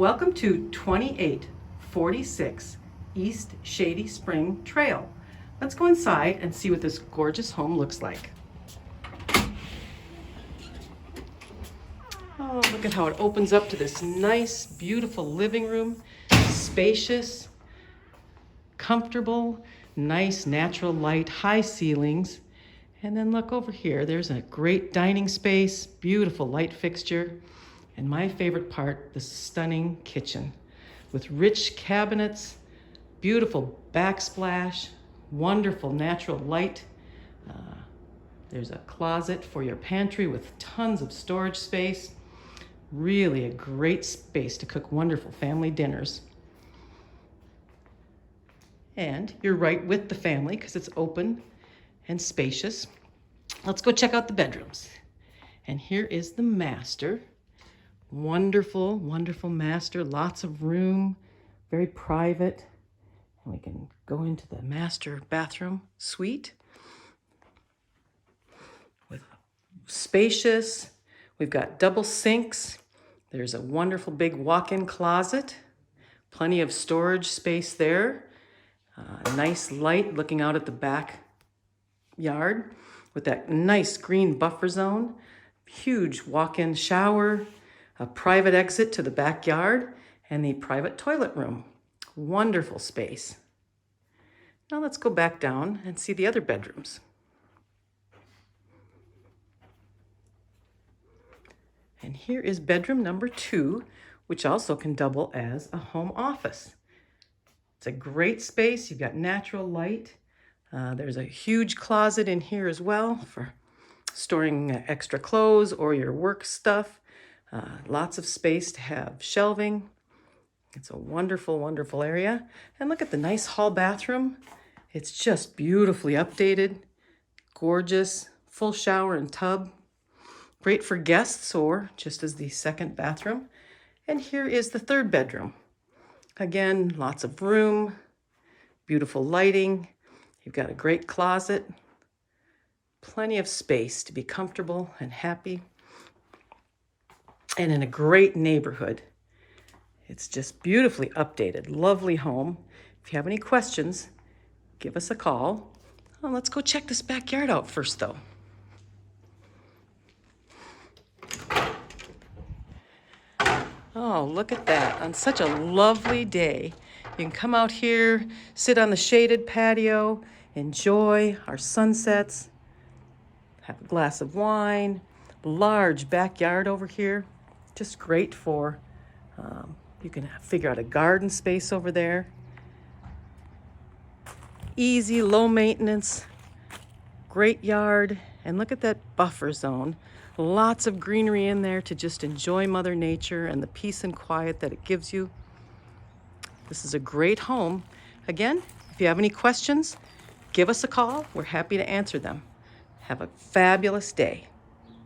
Welcome to 2846 East Shady Spring Trail. Let's go inside and see what this gorgeous home looks like. Oh, look at how it opens up to this nice, beautiful living room. Spacious, comfortable, nice natural light, high ceilings. And then look over here, there's a great dining space, beautiful light fixture. And my favorite part, the stunning kitchen with rich cabinets, beautiful backsplash, wonderful natural light. There's a closet for your pantry with tons of storage space. Really a great space to cook wonderful family dinners. And you're right with the family because it's open and spacious. Let's go check out the bedrooms. And here is the master. Wonderful, wonderful master, lots of room, very private. And we can go into the master bathroom suite with spacious. We've got double sinks. There's a wonderful big walk-in closet, plenty of storage space there. Nice light looking out at the backyard with that nice green buffer zone. Huge walk-in shower, a private exit to the backyard, and the private toilet room. Wonderful space. Now let's go back down and see the other bedrooms. And here is bedroom number 2, which also can double as a home office. It's a great space. You've got natural light. There's a huge closet in here as well for storing extra clothes or your work stuff. Lots of space to have shelving. It's a wonderful, wonderful area. And look at the nice hall bathroom. It's just beautifully updated, gorgeous, full shower and tub. Great for guests or just as the second bathroom. And here is the third bedroom. Again, lots of room, beautiful lighting. You've got a great closet, plenty of space to be comfortable and happy. And in a great neighborhood. It's just beautifully updated, lovely home. If you have any questions, give us a call. Well, let's go check this backyard out first though. Oh, look at that. On such a lovely day, you can come out here, sit on the shaded patio, enjoy our sunsets, have a glass of wine, large backyard over here. Just great for, you can figure out a garden space over there. Easy, low maintenance, great yard. And look at that buffer zone. Lots of greenery in there to just enjoy Mother Nature and the peace and quiet that it gives you. This is a great home. Again, if you have any questions, give us a call. We're happy to answer them. Have a fabulous day.